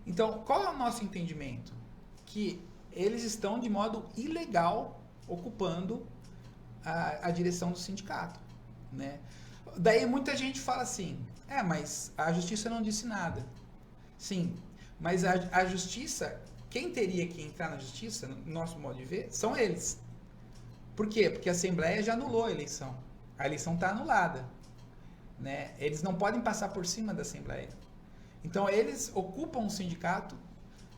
Então, qual é o nosso entendimento? Que eles estão de modo ilegal ocupando a direção do sindicato, né? Daí muita gente fala assim, mas a justiça não disse nada. Sim, mas a justiça, quem teria que entrar na justiça, no nosso modo de ver, são eles. Por quê? Porque a Assembleia já anulou a eleição. A eleição está anulada, né? Eles não podem passar por cima da Assembleia. Então eles ocupam o sindicato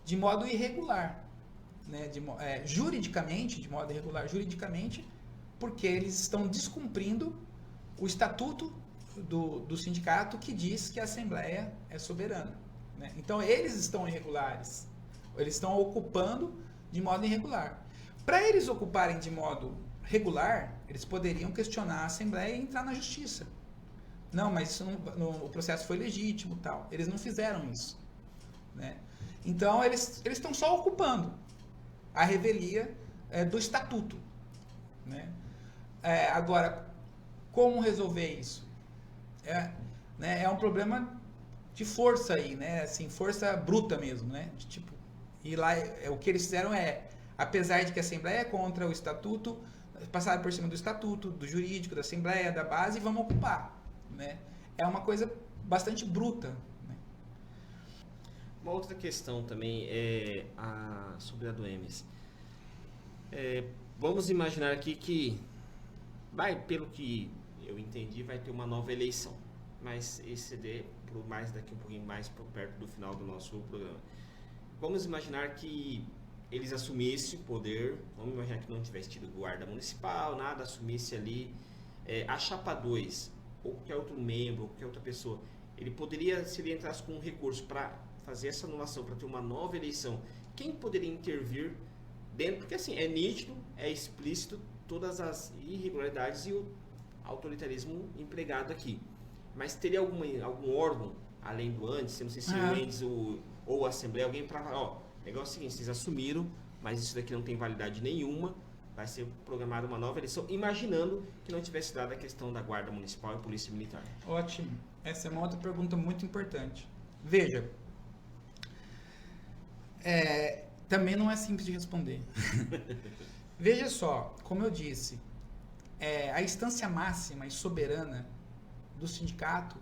de modo irregular, né? Juridicamente, de modo irregular, juridicamente, porque eles estão descumprindo o estatuto do sindicato que diz que a Assembleia é soberana, né? Então eles estão irregulares, eles estão ocupando de modo irregular. Para eles ocuparem de modo regular, eles poderiam questionar a Assembleia e entrar na justiça. Não, mas isso o processo foi legítimo, tal. Eles não fizeram isso, né? Então eles estão só ocupando a revelia do estatuto, né? Agora, como resolver isso? É um problema de força aí, né? Assim, força bruta mesmo, né? E lá o que eles fizeram apesar de que a Assembleia é contra o estatuto, passaram por cima do estatuto, do jurídico, da Assembleia, da base e vamos ocupar, né? É uma coisa bastante bruta, né? Uma outra questão também é sobre a do Emes. Vamos imaginar aqui que pelo que eu entendi, vai ter uma nova eleição, mas exceder por mais daqui um pouquinho mais por perto do final do nosso programa. Vamos imaginar que eles assumissem o poder, vamos imaginar que não tivesse tido guarda municipal, nada, assumisse ali a chapa 2, ou qualquer outro membro, ou qualquer outra pessoa, ele poderia, se ele entrasse com um recurso para fazer essa anulação, para ter uma nova eleição, quem poderia intervir dentro, porque assim, é nítido, é explícito todas as irregularidades e o autoritarismo empregado aqui. Mas teria algum órgão, além do antes, não sei se o Mendes ou a Assembleia, alguém para falar, o negócio é o seguinte, vocês assumiram, mas isso daqui não tem validade nenhuma, vai ser programada uma nova eleição, imaginando que não tivesse dado a questão da Guarda Municipal e Polícia Militar. Ótimo. Essa é uma outra pergunta muito importante. Veja, também não é simples de responder. Veja só, como eu disse, a instância máxima e soberana do sindicato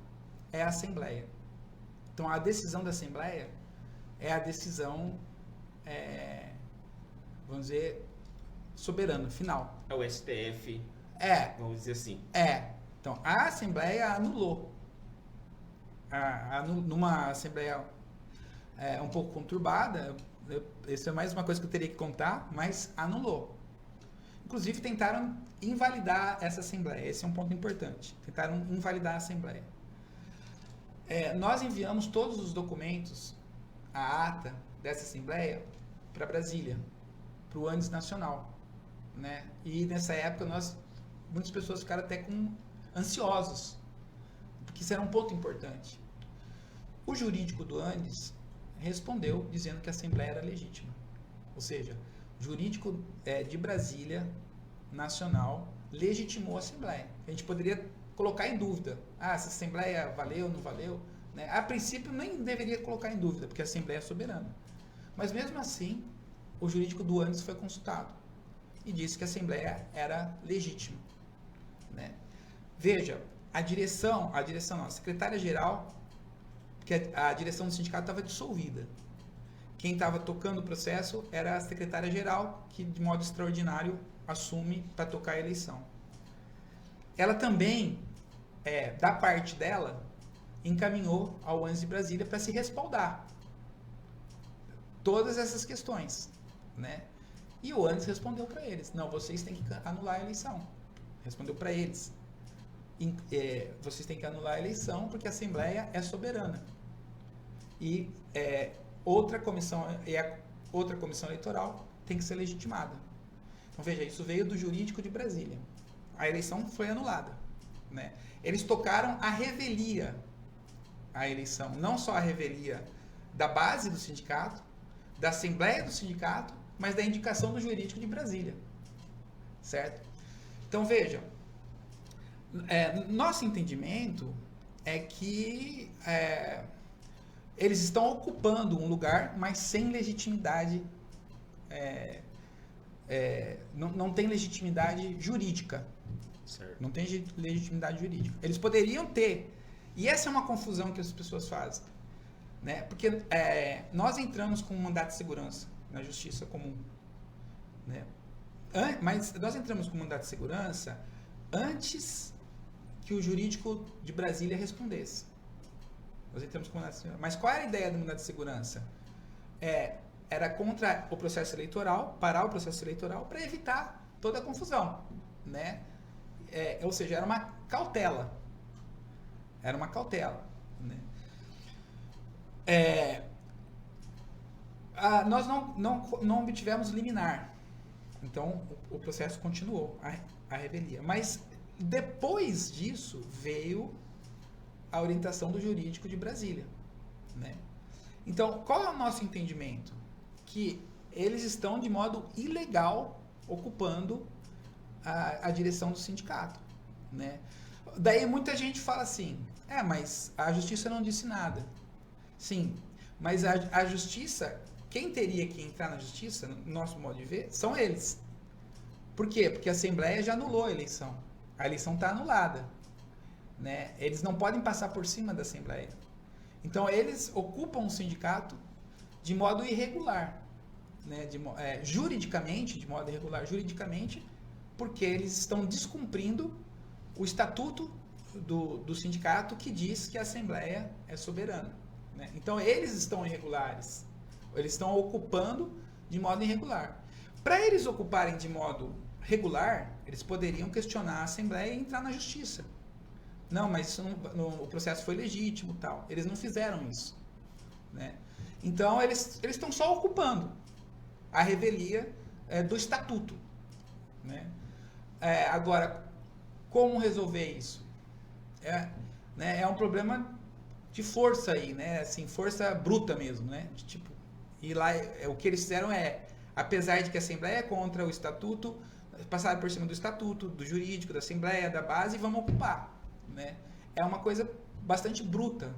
é a Assembleia. Então, a decisão da Assembleia é a decisão, vamos dizer, soberana, final. É o STF, vamos dizer assim. Então, a Assembleia anulou. Numa Assembleia um pouco conturbada, isso é mais uma coisa que eu teria que contar, mas anulou. Inclusive, tentaram invalidar essa Assembleia. Esse é um ponto importante. Tentaram invalidar a Assembleia. Nós enviamos todos os documentos, a ata dessa Assembleia, para Brasília, para o Andes Nacional, né? E nessa época, muitas pessoas ficaram até ansiosos, porque isso era um ponto importante. O jurídico do Andes respondeu dizendo que a Assembleia era legítima. Ou seja, o jurídico de Brasília Nacional legitimou a Assembleia. A gente poderia colocar em dúvida, se a Assembleia valeu ou não valeu, né? A princípio nem deveria colocar em dúvida, porque a Assembleia é soberana. Mas mesmo assim, o jurídico do Andes foi consultado e disse que a Assembleia era legítima, né? Veja, a secretária-geral, porque a direção do sindicato estava dissolvida. Quem estava tocando o processo era a secretária-geral, que de modo extraordinário assume para tocar a eleição. Ela também, da parte dela, encaminhou ao Andes de Brasília para se respaldar todas essas questões, né? E o Andes respondeu para eles, não, vocês têm que anular a eleição. Respondeu para eles, vocês têm que anular a eleição porque a Assembleia é soberana. E outra comissão eleitoral tem que ser legitimada. Então veja, isso veio do jurídico de Brasília. A eleição foi anulada, né? Eles tocaram a revelia à eleição, não só a revelia da base do sindicato, da Assembleia do sindicato, mas da indicação do jurídico de Brasília, certo? Então veja, nosso entendimento é que eles estão ocupando um lugar, mas sem legitimidade, não tem legitimidade jurídica. Certo. Não tem legitimidade jurídica. Eles poderiam ter. E essa é uma confusão que as pessoas fazem. Né? Porque nós entramos com um mandato de segurança na justiça comum. Né? Mas nós entramos com um mandato de segurança antes que o jurídico de Brasília respondesse. Nós entramos com o mandato de segurança. Mas qual era a ideia do mandato de segurança? Era contra o processo eleitoral, parar o processo eleitoral para evitar toda a confusão. Né? Ou seja, era uma cautela. Era uma cautela. Né? Nós não obtivemos liminar. Então, o processo continuou, a revelia. Mas, depois disso, veio a orientação do jurídico de Brasília. Né? Então, qual é o nosso entendimento? Que eles estão, de modo ilegal, ocupando a direção do sindicato. Né? Daí, muita gente fala assim, mas a justiça não disse nada. Sim, mas a justiça, quem teria que entrar na justiça, no nosso modo de ver, são eles. Por quê? Porque a Assembleia já anulou a eleição. A eleição está anulada. Né? Eles não podem passar por cima da Assembleia. Então, eles ocupam o sindicato de modo irregular. Né? Juridicamente, de modo irregular, juridicamente, porque eles estão descumprindo o estatuto do sindicato que diz que a Assembleia é soberana. Né? Então, eles estão irregulares. Eles estão ocupando de modo irregular. Para eles ocuparem de modo regular, eles poderiam questionar a Assembleia e entrar na Justiça. Não, mas isso o processo foi legítimo, tal. Eles não fizeram isso. Né? Então, eles estão só ocupando a revelia do Estatuto. Né? Agora, como resolver isso? É um problema de força aí, né? Assim, força bruta mesmo, né? E lá o que eles fizeram apesar de que a Assembleia é contra o Estatuto, passaram por cima do Estatuto, do jurídico, da Assembleia, da base, e vamos ocupar, né? É uma coisa bastante bruta,